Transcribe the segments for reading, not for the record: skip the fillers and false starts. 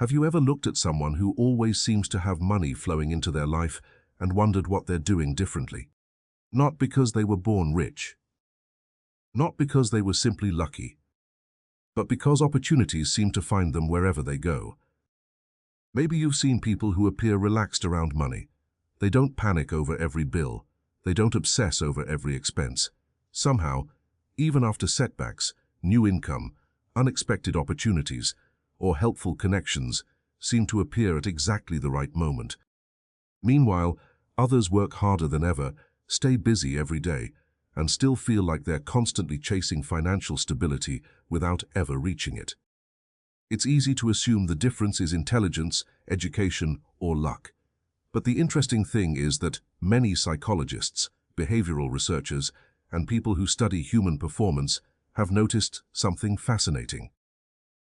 Have you ever looked at someone who always seems to have money flowing into their life and wondered what they're doing differently? Not because they were born rich, not because they were simply lucky, but because opportunities seem to find them wherever they go. Maybe you've seen people who appear relaxed around money. They don't panic over every bill. They don't obsess over every expense. Somehow, even after setbacks, new income, unexpected opportunities, or helpful connections seem to appear at exactly the right moment. Meanwhile, others work harder than ever, stay busy every day, and still feel like they're constantly chasing financial stability without ever reaching it. It's easy to assume the difference is intelligence, education, or luck. But the interesting thing is that many psychologists, behavioral researchers, and people who study human performance have noticed something fascinating.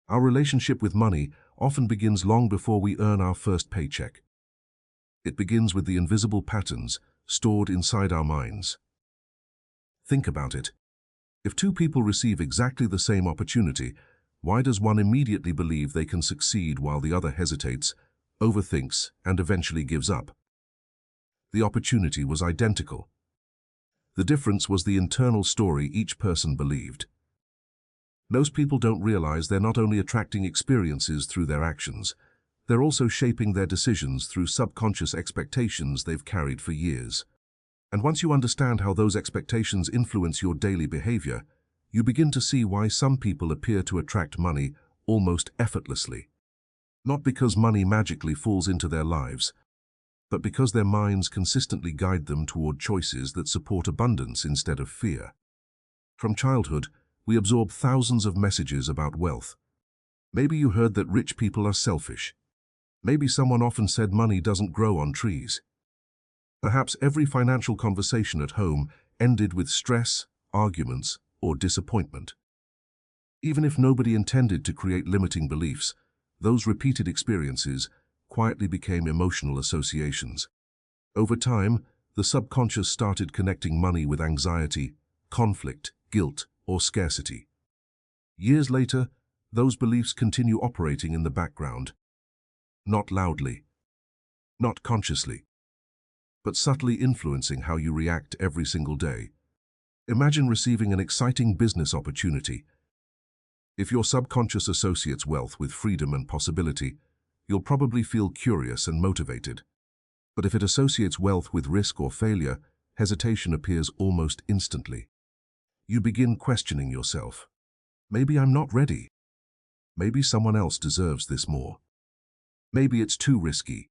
Our relationship with money often begins long before we earn our first paycheck. It begins with the invisible patterns stored inside our minds. Think about it. If two people receive exactly the same opportunity, why does one immediately believe they can succeed while the other hesitates, overthinks, and eventually gives up? The opportunity was identical. The difference was the internal story each person believed. Most people don't realize they're not only attracting experiences through their actions, they're also shaping their decisions through subconscious expectations they've carried for years. And once you understand how those expectations influence your daily behavior, you begin to see why some people appear to attract money almost effortlessly. Not because money magically falls into their lives, but because their minds consistently guide them toward choices that support abundance instead of fear. From childhood, we absorb thousands of messages about wealth. Maybe you heard that rich people are selfish. Maybe someone often said money doesn't grow on trees. Perhaps every financial conversation at home ended with stress, arguments, or disappointment. Even if nobody intended to create limiting beliefs, those repeated experiences quietly became emotional associations. Over time, the subconscious started connecting money with anxiety, conflict, guilt, or scarcity. Years later, those beliefs continue operating in the background. Not loudly, not consciously, but subtly influencing how you react every single day. Imagine receiving an exciting business opportunity. If your subconscious associates wealth with freedom and possibility, you'll probably feel curious and motivated. But if it associates wealth with risk or failure, hesitation appears almost instantly. You begin questioning yourself. Maybe I'm not ready. Maybe someone else deserves this more. Maybe it's too risky.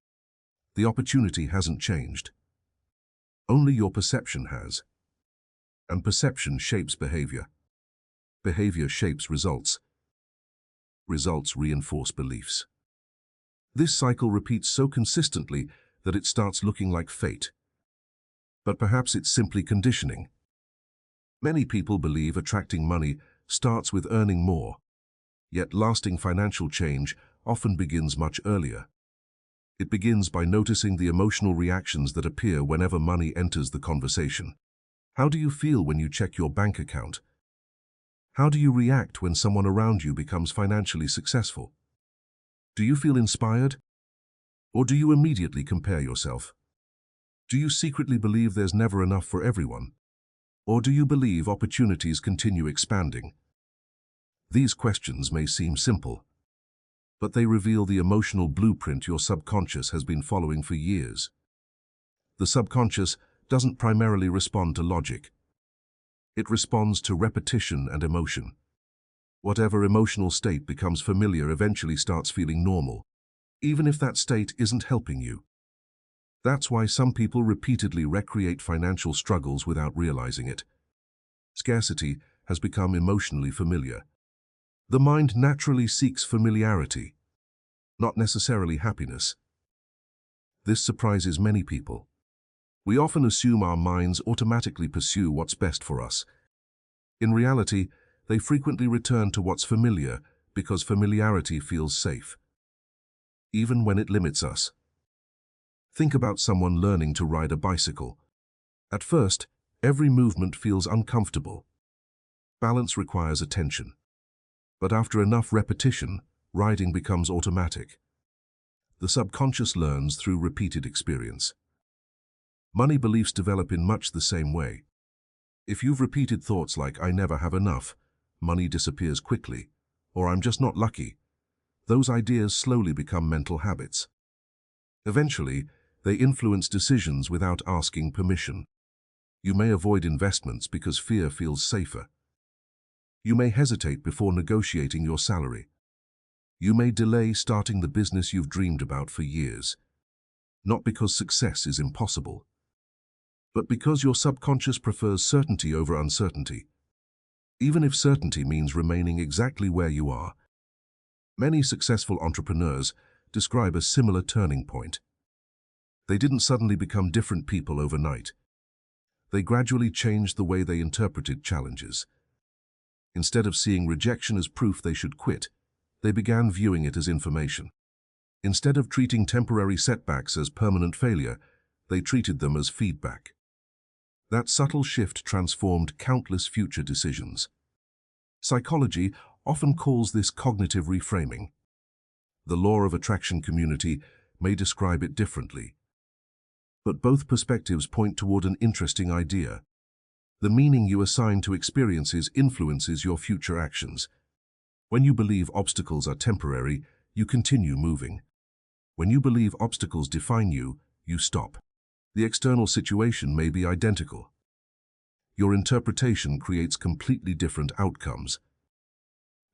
The opportunity hasn't changed. Only your perception has. And perception shapes behavior. Behavior shapes results. Results reinforce beliefs. This cycle repeats so consistently that it starts looking like fate. But perhaps it's simply conditioning. Many people believe attracting money starts with earning more, yet lasting financial change often begins much earlier. It begins by noticing the emotional reactions that appear whenever money enters the conversation. How do you feel when you check your bank account? How do you react when someone around you becomes financially successful? Do you feel inspired? Or do you immediately compare yourself? Do you secretly believe there's never enough for everyone? Or do you believe opportunities continue expanding? These questions may seem simple, but they reveal the emotional blueprint your subconscious has been following for years. The subconscious doesn't primarily respond to logic. It responds to repetition and emotion. Whatever emotional state becomes familiar eventually starts feeling normal, even if that state isn't helping you. That's why some people repeatedly recreate financial struggles without realizing it. Scarcity has become emotionally familiar. The mind naturally seeks familiarity, not necessarily happiness. This surprises many people. We often assume our minds automatically pursue what's best for us. In reality, they frequently return to what's familiar because familiarity feels safe, even when it limits us. Think about someone learning to ride a bicycle. At first, every movement feels uncomfortable. Balance requires attention. But after enough repetition, riding becomes automatic. The subconscious learns through repeated experience. Money beliefs develop in much the same way. If you've repeated thoughts like, "I never have enough," "money disappears quickly," or "I'm just not lucky," those ideas slowly become mental habits. Eventually, they influence decisions without asking permission. You may avoid investments because fear feels safer. You may hesitate before negotiating your salary. You may delay starting the business you've dreamed about for years. Not because success is impossible, but because your subconscious prefers certainty over uncertainty, even if certainty means remaining exactly where you are. Many successful entrepreneurs describe a similar turning point. They didn't suddenly become different people overnight. They gradually changed the way they interpreted challenges. Instead of seeing rejection as proof they should quit, they began viewing it as information. Instead of treating temporary setbacks as permanent failure, they treated them as feedback. That subtle shift transformed countless future decisions. Psychology often calls this cognitive reframing. The law of attraction community may describe it differently. But both perspectives point toward an interesting idea. The meaning you assign to experiences influences your future actions. When you believe obstacles are temporary, you continue moving. When you believe obstacles define you, you stop. The external situation may be identical. Your interpretation creates completely different outcomes.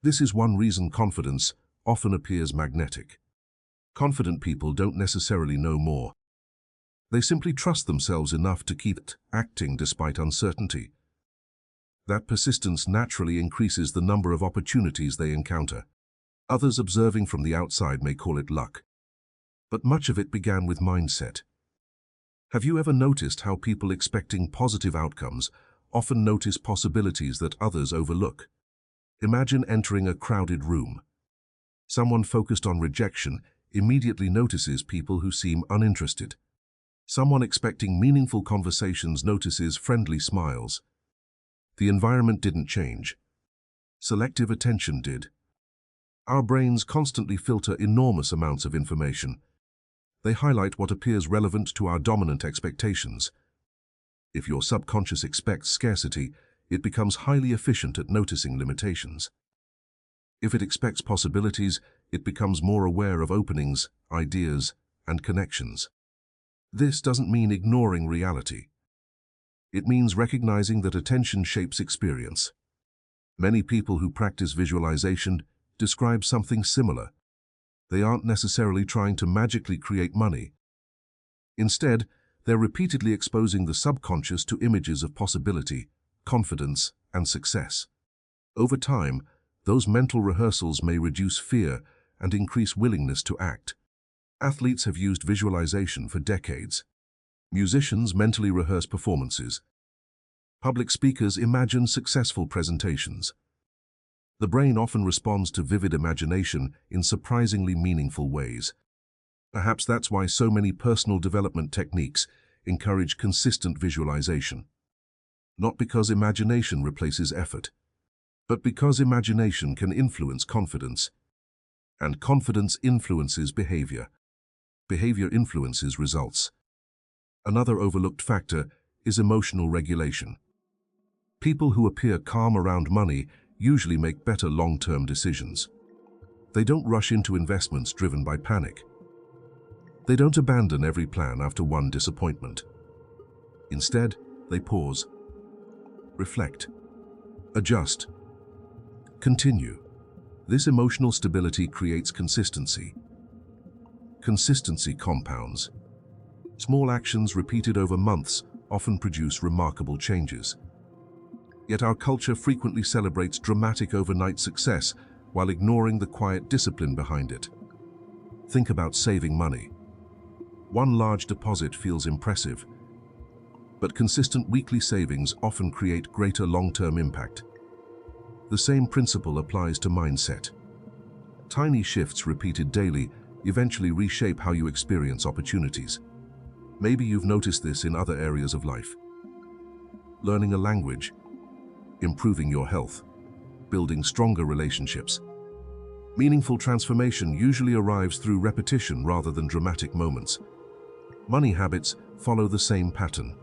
This is one reason confidence often appears magnetic. Confident people don't necessarily know more. They simply trust themselves enough to keep acting despite uncertainty. That persistence naturally increases the number of opportunities they encounter. Others observing from the outside may call it luck. But much of it began with mindset. Have you ever noticed how people expecting positive outcomes often notice possibilities that others overlook? Imagine entering a crowded room. Someone focused on rejection immediately notices people who seem uninterested. Someone expecting meaningful conversations notices friendly smiles. The environment didn't change. Selective attention did. Our brains constantly filter enormous amounts of information. They highlight what appears relevant to our dominant expectations. If your subconscious expects scarcity, it becomes highly efficient at noticing limitations. If it expects possibilities, it becomes more aware of openings, ideas, and connections. This doesn't mean ignoring reality. It means recognizing that attention shapes experience. Many people who practice visualization describe something similar. They aren't necessarily trying to magically create money. Instead, they're repeatedly exposing the subconscious to images of possibility, confidence, and success. Over time, those mental rehearsals may reduce fear and increase willingness to act. Athletes have used visualization for decades. Musicians mentally rehearse performances. Public speakers imagine successful presentations. The brain often responds to vivid imagination in surprisingly meaningful ways. Perhaps that's why so many personal development techniques encourage consistent visualization. Not because imagination replaces effort, but because imagination can influence confidence. And confidence influences behavior. Behavior influences results. Another overlooked factor is emotional regulation. People who appear calm around money usually make better long-term decisions. They don't rush into investments driven by panic. They don't abandon every plan after one disappointment. Instead, they pause, reflect, adjust, continue. This emotional stability creates consistency. Consistency compounds. Small actions repeated over months often produce remarkable changes. Yet our culture frequently celebrates dramatic overnight success while ignoring the quiet discipline behind it. Think about saving money. One large deposit feels impressive, but consistent weekly savings often create greater long-term impact. The same principle applies to mindset. Tiny shifts repeated daily eventually reshape how you experience opportunities. Maybe you've noticed this in other areas of life. Learning a language, improving your health, building stronger relationships. Meaningful transformation usually arrives through repetition rather than dramatic moments. Money habits follow the same pattern.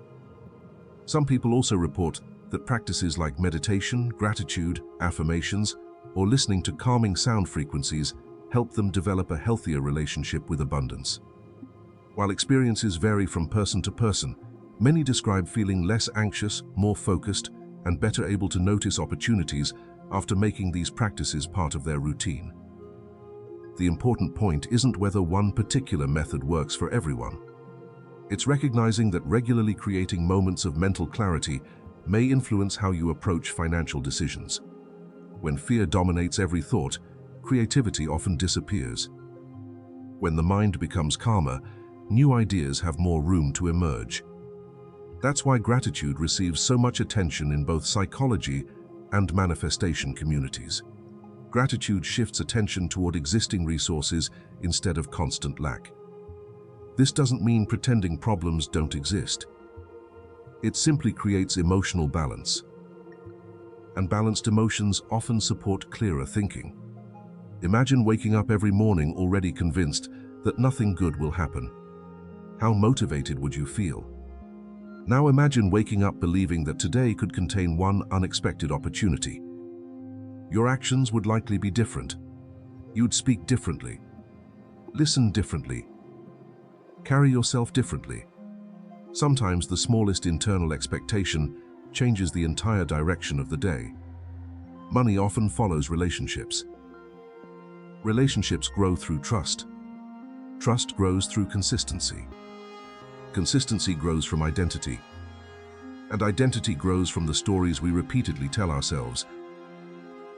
Some people also report that practices like meditation, gratitude, affirmations, or listening to calming sound frequencies help them develop a healthier relationship with abundance. While experiences vary from person to person, many describe feeling less anxious, more focused, and better able to notice opportunities after making these practices part of their routine. The important point isn't whether one particular method works for everyone. It's recognizing that regularly creating moments of mental clarity may influence how you approach financial decisions. When fear dominates every thought, creativity often disappears. When the mind becomes calmer, new ideas have more room to emerge. That's why gratitude receives so much attention in both psychology and manifestation communities. Gratitude shifts attention toward existing resources instead of constant lack. This doesn't mean pretending problems don't exist. It simply creates emotional balance. And balanced emotions often support clearer thinking. Imagine waking up every morning already convinced that nothing good will happen. How motivated would you feel? Now imagine waking up believing that today could contain one unexpected opportunity. Your actions would likely be different. You'd speak differently, listen differently, carry yourself differently. Sometimes the smallest internal expectation changes the entire direction of the day. Money often follows relationships. Relationships grow through trust. Trust grows through consistency. Consistency grows from identity. And identity grows from the stories we repeatedly tell ourselves.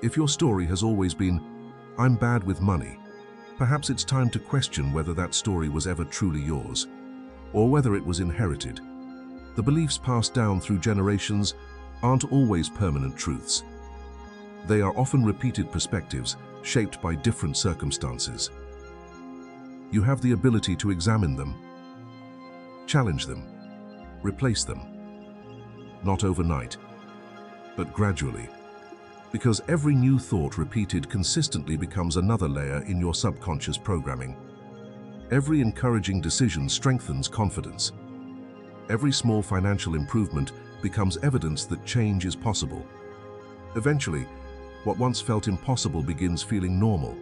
If your story has always been, "I'm bad with money," perhaps it's time to question whether that story was ever truly yours, or whether it was inherited. The beliefs passed down through generations aren't always permanent truths. They are often repeated perspectives shaped by different circumstances. You have the ability to examine them, challenge them, replace them. Not overnight, but gradually. Because every new thought repeated consistently becomes another layer in your subconscious programming. Every encouraging decision strengthens confidence. Every small financial improvement becomes evidence that change is possible. Eventually, what once felt impossible begins feeling normal.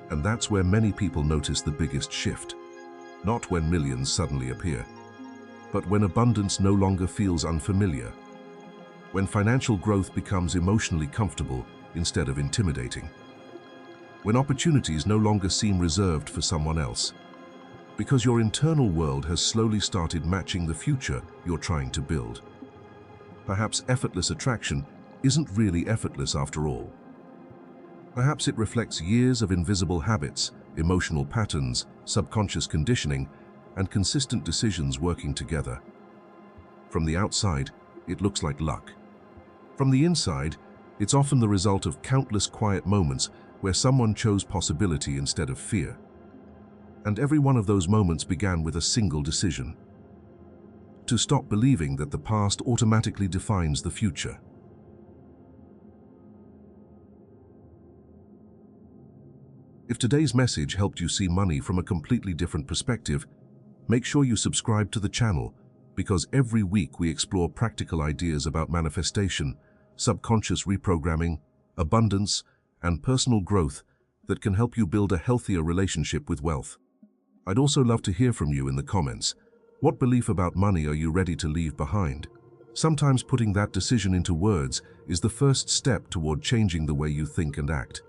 And that's where many people notice the biggest shift. Not when millions suddenly appear, but when abundance no longer feels unfamiliar. When financial growth becomes emotionally comfortable instead of intimidating. When opportunities no longer seem reserved for someone else. Because your internal world has slowly started matching the future you're trying to build. Perhaps effortless attraction isn't really effortless after all. Perhaps it reflects years of invisible habits, emotional patterns, subconscious conditioning, and consistent decisions working together. From the outside, it looks like luck. From the inside, it's often the result of countless quiet moments where someone chose possibility instead of fear. And every one of those moments began with a single decision: to stop believing that the past automatically defines the future. If today's message helped you see money from a completely different perspective, make sure you subscribe to the channel, because every week we explore practical ideas about manifestation, subconscious reprogramming, abundance, and personal growth that can help you build a healthier relationship with wealth. I'd also love to hear from you in the comments. What belief about money are you ready to leave behind? Sometimes putting that decision into words is the first step toward changing the way you think and act.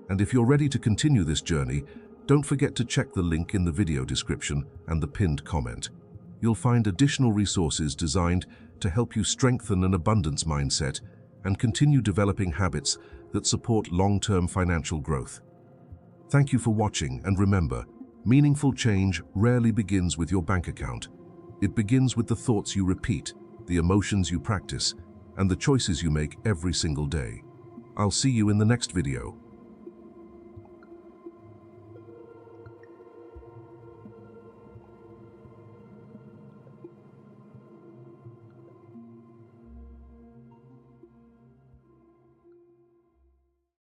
And if you're ready to continue this journey, don't forget to check the link in the video description and the pinned comment. You'll find additional resources designed to help you strengthen an abundance mindset and continue developing habits that support long-term financial growth. Thank you for watching, and remember, meaningful change rarely begins with your bank account. It begins with the thoughts you repeat, the emotions you practice, and the choices you make every single day. I'll see you in the next video.